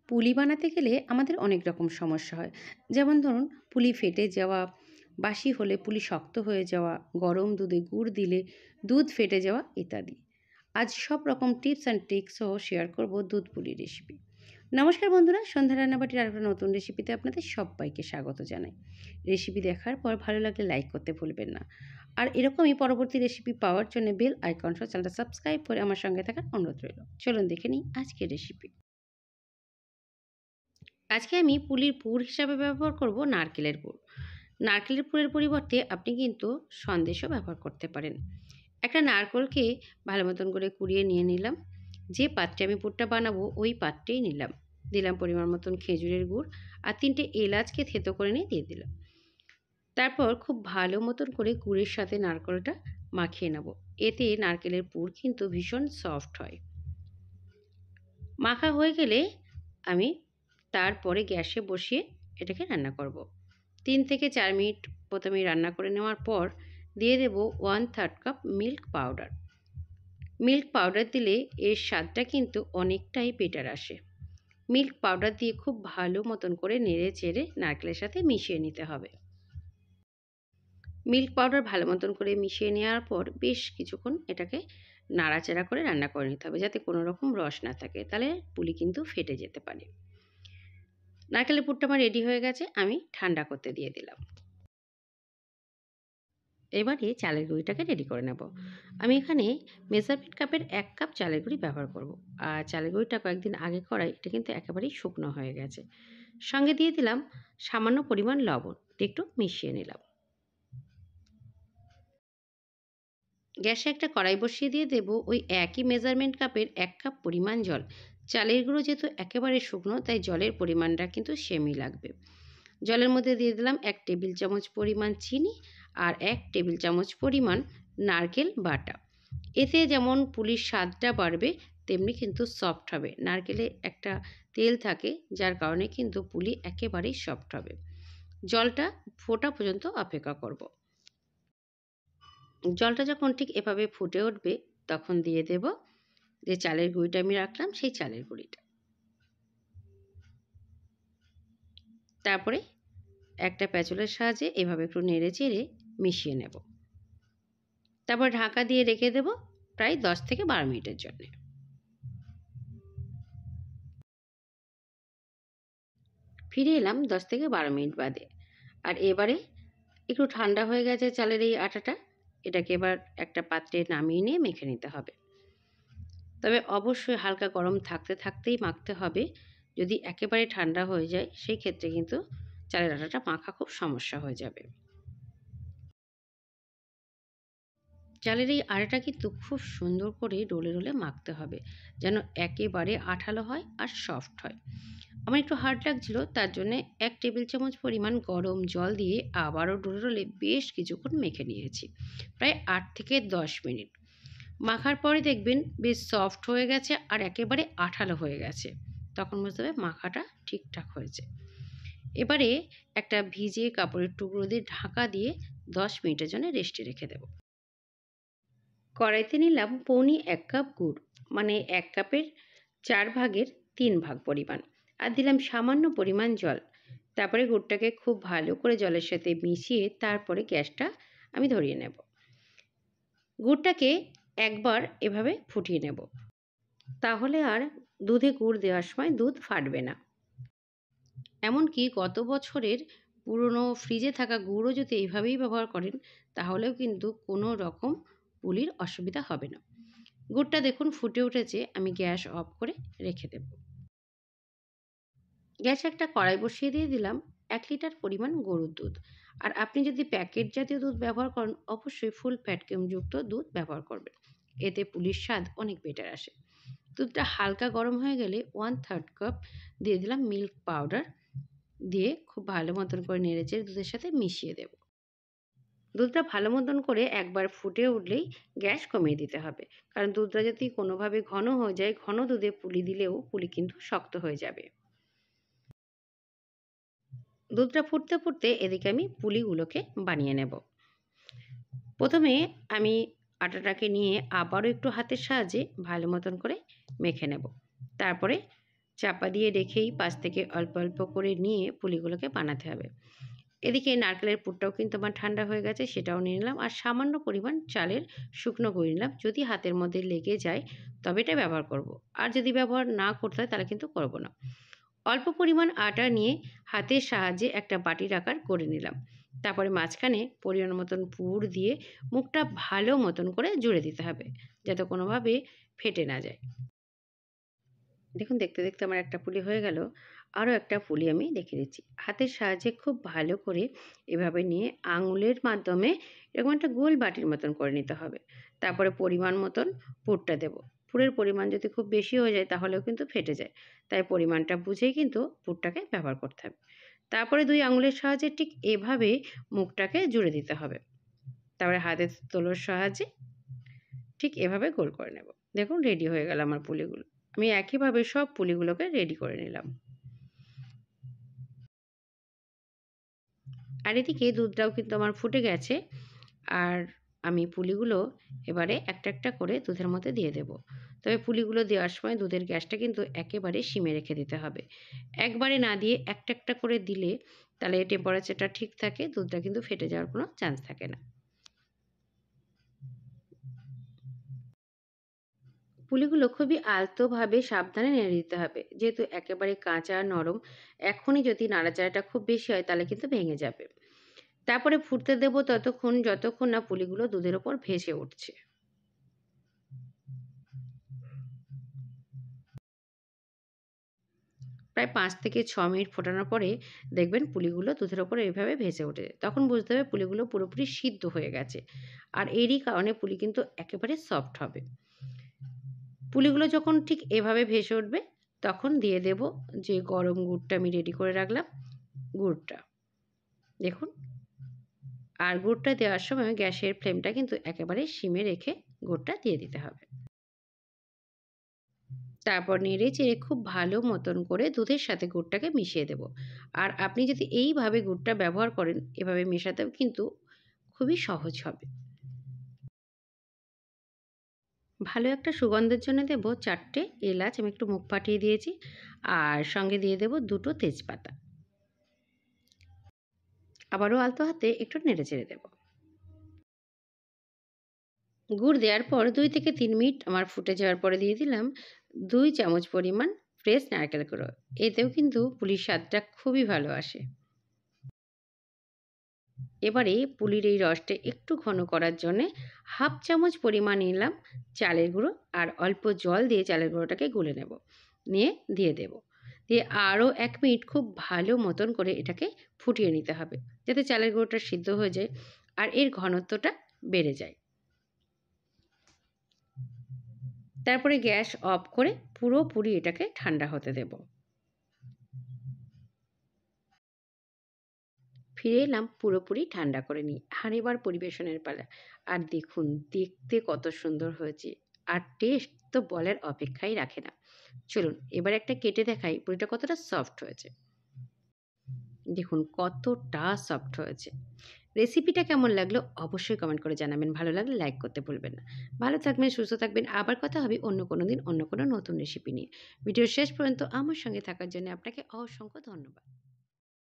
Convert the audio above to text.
পুলি বানাতে গেলে আমাদের অনেক রকম সমস্যা হয়। যেমন ধরুন পুলি ফেটে যাওয়া, বাসি হলে পুলি শক্ত হয়ে যাওয়া, গরম দুধে গুড় দিলে দুধ ফেটে যাওয়া ইত্যাদি। আজ সব রকম টিপস অ্যান্ড ট্রিক্স সহ শেয়ার করব দুধ পুলি রেসিপি। নমস্কার বন্ধুরা, সন্ধ্যা রান্নাবাটির আরেকটা নতুন রেসিপিতে আপনাদের সবাইকে স্বাগত জানাই। রেসিপি দেখার পর ভালো লাগলে লাইক করতে ভুলবেন না। আর এরকমই পরবর্তী রেসিপি পাওয়ার জন্য বেল আইকন সহ চ্যানেলটা সাবস্ক্রাইব করে আমার সঙ্গে থাকার অনুরোধ রইল। চলুন দেখে নিই আজকের রেসিপি। আজকে আমি পুলির পুর হিসাবে ব্যবহার করব নারকেলের পুর। নারকেলের পুরের পরিবর্তে আপনি কিন্তু সন্দেশও ব্যবহার করতে পারেন। একটা নারকেলকে ভালো মতন করে কুড়িয়ে নিয়ে নিলাম। যে পাত্রে আমি পুরটা বানাবো ওই পাত্রেই নিলাম। দিলাম পরিমাণ মতন খেজুরের গুড় আর 3টে এলাচকে থেতো করে নিয়ে দিয়ে দিলাম। তারপর খুব ভালো মতন করে গুড়ের সাথে নারকেলটা মাখিয়ে নেব। এতে নারকেলের পুর কিন্তু ভীষণ সফট হয়। মাখা হয়ে গেলে আমি তারপরে গ্যাসে বসিয়ে এটাকে রান্না করব। 3 থেকে 4 মিনিট প্রথমে রান্না করে নেওয়ার পর দিয়ে দেব 1/3 cup milk powder. Milk powder দিলে এর স্বাদটা কিন্তু অনেকটাই বেটার আসে। মিল্ক পাউডার দিয়ে খুব ভালো মতন করে নেড়ে চেড়ে নারকেলের সাথে মিশিয়ে নিতে হবে। মিল্ক পাউডার ভালো মতন করে মিশিয়ে নেওয়ার পর বেশ কিছুক্ষণ এটাকে নাড়াচাড়া করে রান্না করে নিতে হবে, যাতে কোনো রকম রস না থাকে, তাহলে পুলি কিন্তু ফেটে যেতে পারে। নারকেলের পুরটা আমার রেডি হয়ে গেছে, আমি ঠান্ডা করতে দিয়ে দিলাম। এবারে চালের গুঁড়িটাকে রেডি করে নেব। আমি এখানে মেজারমেন্ট কাপের 1 কাপ চালের গুঁড়ি ব্যবহার করব। আর চালের গুঁড়িটা কয়েকদিন আগে করাই, এটা কিন্তু একেবারেই শুকনো হয়ে গেছে। সঙ্গে দিয়ে দিলাম সামান্য পরিমাণ লবণ, একটু মিশিয়ে নিলাম। গ্যাসে একটা কড়াই বসিয়ে দিয়ে দেব ওই একই মেজারমেন্ট কাপের 1 কাপ পরিমাণ জল। চালের গুঁড়ো যেহেতু একেবারে শুকনো, তাই জলের পরিমাণটা কিন্তু সেমই লাগবে। জলের মধ্যে দিয়ে দিলাম 1 টেবিল চামচ পরিমাণ চিনি আর 1 টেবিল চামচ পরিমাণ নারকেল বাটা। এতে যেমন পুলির স্বাদটা বাড়বে, তেমনি কিন্তু সফট হবে। নারকেলে একটা তেল থাকে, যার কারণে কিন্তু পুলি একেবারেই সফট হবে। জলটা ফোটা পর্যন্ত অপেক্ষা করব। জলটা যখন ঠিক এভাবে ফুটে উঠবে, তখন দিয়ে দেব যে চালের গুঁড়িটা আমি রাখলাম, সেই চালের গুঁড়িটা। তারপরে একটা প্যাচুলার সাহায্যে এভাবে একটু নেড়ে চেড়ে মিশিয়ে নেব। তারপর ঢাকা দিয়ে রেখে দেব প্রায় 10 থেকে 12 মিনিটের জন্য। ফিরে এলাম 10 থেকে 12 মিনিট বাদে। আর এবারে একটু ঠান্ডা হয়ে গেছে চালের এই আটাটা, এটাকে এবার একটা পাত্রে নামিয়ে নিয়ে মেখে নিতে হবে। তবে অবশ্যই হালকা গরম থাকতে থাকতেই মাখতে হবে। যদি একেবারে ঠান্ডা হয়ে যায়, সেই ক্ষেত্রে কিন্তু চালের আটাটা মাখা খুব সমস্যা হয়ে যাবে। চালের এই আটাটা কিন্তু খুব সুন্দর করে রোলে রোলে মাখতে হবে, যেন একেবারে আঠালো হয় আর সফট হয়। আমার একটু হার্ড লাগছিল, তার জন্য 1 টেবিল চামচ পরিমাণ গরম জল দিয়ে আবারও রোলে রোলে বেশ কিছুক্ষণ মেখে নিয়েছি, প্রায় 8 থেকে 10 মিনিট। মাখার পরে দেখবেন বেশ সফট হয়ে গেছে আর একেবারে আঠালো হয়ে গেছে, তখন বুঝতে হবে মাখাটা ঠিকঠাক হয়েছে। এবারে একটা ভিজে কাপড়ের টুকরো দিয়ে ঢাকা দিয়ে 10 মিনিটের জন্য রেস্টে রেখে দেব। কড়াইতে নিলাম পৌনে 1 কাপ গুড়, মানে 1 কাপের 4 ভাগের 3 ভাগ পরিমাণ, আর দিলাম সামান্য পরিমাণ জল। তারপরে গুড়টাকে খুব ভালো করে জলের সাথে মিশিয়ে তারপরে গ্যাসটা আমি ধরিয়ে নেব। গুড়টাকে একবার এভাবে ফুটিয়ে নেব, তাহলে আর দুধে গুড় দেওয়ার সময় দুধ ফাটবে না। এমনকি গত বছরের পুরনো ফ্রিজে থাকা গুড়ও যদি এইভাবেই ব্যবহার করেন, তাহলেও কিন্তু কোনো রকম পুলির অসুবিধা হবে না। গুড়টা দেখুন ফুটে উঠেছে, আমি গ্যাস অফ করে রেখে দেব। গ্যাসে একটা কড়াই বসিয়ে দিয়ে দিলাম 1 লিটার পরিমাণ গরুর দুধ। আর আপনি যদি প্যাকেট জাতীয় দুধ ব্যবহার করেন, অবশ্যই ফুল ফ্যাট ক্রিমযুক্ত দুধ ব্যবহার করবেন, এতে পুলির স্বাদ অনেক বেটার আসে। দুধটা হালকা গরম হয়ে গেলে 1/3 কাপ দিয়ে দিলাম মিল্ক পাউডার, দিয়ে খুব ভালো মতন করে নেড়েচেড়ে দুধের সাথে মিশিয়ে দেব। দুধটা ভালো মতন করে একবার ফুটে উঠলেই গ্যাস কমিয়ে দিতে হবে, কারণ দুধটা যদি কোনোভাবে ঘন হয়ে যায়, ঘন দুধে পুলি দিলেও পুলি কিন্তু শক্ত হয়ে যাবে। দুধটা ফুটতে ফুটতে এদিকে আমি পুলিগুলোকে বানিয়ে নেব। প্রথমে আমি আটাটাকে নিয়ে আবারও একটু হাতের সাহায্যে ভালো মতন করে মেখে নেব। তারপরে চাপা দিয়ে রেখেই পাশ থেকে অল্প অল্প করে নিয়ে পুলিগুলোকে বানাতে হবে। এদিকে নারকেলের পুরটাও কিন্তু আমার ঠান্ডা হয়ে গেছে, সেটাও নিয়ে নিলাম। আর সামান্য পরিমাণ চালের শুকনো গুঁড়ো নিলাম। যদি হাতের মধ্যে লেগে যায় তবে এটা ব্যবহার করব। আর যদি ব্যবহার না করতে হয় তাহলে কিন্তু করব না। অল্প পরিমাণ আটা নিয়ে হাতের সাহায্যে একটা বাটির আকার করে নিলাম। তারপরে মাঝখানে পরিমাণ মতন পুর দিয়ে মুখটা ভালো মতন করে জুড়ে দিতে হবে, যাতে কোনোভাবে ফেটে না যায়। দেখুন দেখতে দেখতে আমার একটা পুলি হয়ে গেল। আরও একটা পুলি আমি দেখিয়ে দিচ্ছি। হাতের সাহায্যে খুব ভালো করে এভাবে নিয়ে আঙুলের মাধ্যমে এরকম একটা গোল বাটির মতন করে নিতে হবে। তারপরে পরিমাণ মতন পুরটা দেব। পুরের পরিমাণ যদি খুব বেশি হয়ে যায় তাহলেও কিন্তু ফেটে যায়। তাই পরিমাণটা বুঝেই কিন্তু পুরটাকে ব্যবহার করতে হবে। তারপরে ২ আঙুলের সাহায্যে ঠিক এভাবে মুখটাকে জুড়ে দিতে হবে। তারপরে হাতের তালুর সাহায্যে ঠিক এভাবে গোল করে নেব। দেখুন রেডি হয়ে গেল আমার পুলিগুলো। আমি একইভাবে সব পুলিগুলোকে রেডি করে নিলাম। আর এদিকে দুধটাও কিন্তু আমার ফুটে গেছে। আর আমি পুলিগুলো এবারে একটা একটা করে দুধের মধ্যে দিয়ে দেব। তবে পুলিগুলো দেওয়ার সময় দুধের গ্যাসটা কিন্তু একেবারে সিমে রেখে দিতে হবে। একবারে না দিয়ে একটা একটা করে দিলে তাহলে টেম্পারেচারটা ঠিক থাকে, দুধটা কিন্তু ফেটে যাওয়ার কোনো চান্স থাকে না। পুলিগুলো খুবই আলতোভাবে সাবধানে নেড়ে দিতে হবে, যেহেতু একেবারে কাঁচা নরম। এখনই যদি নাড়াচাড়াটা খুব বেশি হয় তাহলে কিন্তু ভেঙে যাবে। তারপরে ফুটতে দেব ততক্ষণ যতক্ষণ না পুলিগুলো দুধের ওপর ভেসে উঠছে। প্রায় ৫ থেকে ৬ মিনিট ফোটানোর পরে দেখবেন পুলিগুলো দুধের ওপরে এভাবে ভেসে ওঠে। তখন বুঝতে হবে পুলিগুলো পুরোপুরি সিদ্ধ হয়ে গেছে। আর এরই কারণে পুলি কিন্তু একেবারে সফট হবে। পুলিগুলো যখন ঠিক এভাবে ভেসে উঠবে তখন দিয়ে দেব যে গরম গুড়টা আমি রেডি করে রাখলাম, গুড়টা। দেখুন, আর গুড়টা দেওয়ার সময় গ্যাসের ফ্লেমটা কিন্তু একেবারে সিমে রেখে গুড়টা দিয়ে দিতে হবে। তারপর নেড়ে-চেড়ে খুব ভালো মতন করে দুধের সাথে গুড়টাকে মিশিয়ে দেব। আর আপনি যদি এইভাবে গুড়টা ব্যবহার করেন, এভাবে মেশাতেও কিন্তু খুবই সহজ হবে। ভালো একটা সুগন্ধের জন্য দেব ৪ টে এলাচ, আমি একটু মুখ ফাটিয়ে দিয়েছি। আর সঙ্গে দিয়ে দেব ২ টো তেজপাতা। আবারও আলতো হাতে একটু নেড়ে-চেড়ে দেব। গুড় দেওয়ার পর ২ থেকে ৩ মিনিট আমার ফুটে যাওয়ার পরে দিয়ে দিলাম ২ চামচ পরিমাণ ফ্রেশ নারকেল গুঁড়ো। এতেও কিন্তু পুলির স্বাদটা খুবই ভালো আসে। এবারে পুলির এই রসটা একটু ঘন করার জন্যে ১/২ চামচ পরিমাণ নিলাম চালের গুঁড়ো আর অল্প জল দিয়ে চালের গুঁড়োটাকে গুলে নেব। নিয়ে দিয়ে দেব। দিয়ে আরও ১ মিনিট খুব ভালো মতন করে এটাকে ফুটিয়ে নিতে হবে, যাতে চালের গুঁড়োটা সিদ্ধ হয়ে যায় আর এর ঘনত্বটা বেড়ে যায়। তারপরে গ্যাস অফ করে পুরোপুরি এটাকে ঠান্ডা হতে দেব। ফিরে এলাম পুরোপুরি ঠান্ডা করে নিই। আর এবার পরিবেশনের পালা। আর দেখুন দেখতে কত সুন্দর হয়েছে। আর টেস্ট তো বলার অপেক্ষাই রাখে না। চলুন এবার একটা কেটে দেখাই পুরিটা কতটা সফট হয়েছে। দেখুন কতটা সফট হয়েছে। রেসিপিটা কেমন লাগলো অবশ্যই কমেন্ট করে জানাবেন। ভালো লাগলে লাইক করতে ভুলবেন না। ভালো থাকবেন, সুস্থ থাকবেন। আবার কথা হবে অন্য কোনো দিন অন্য কোনো নতুন রেসিপি নিয়ে। ভিডিওর শেষ পর্যন্ত আমার সঙ্গে থাকার জন্য আপনাকে অসংখ্য ধন্যবাদ।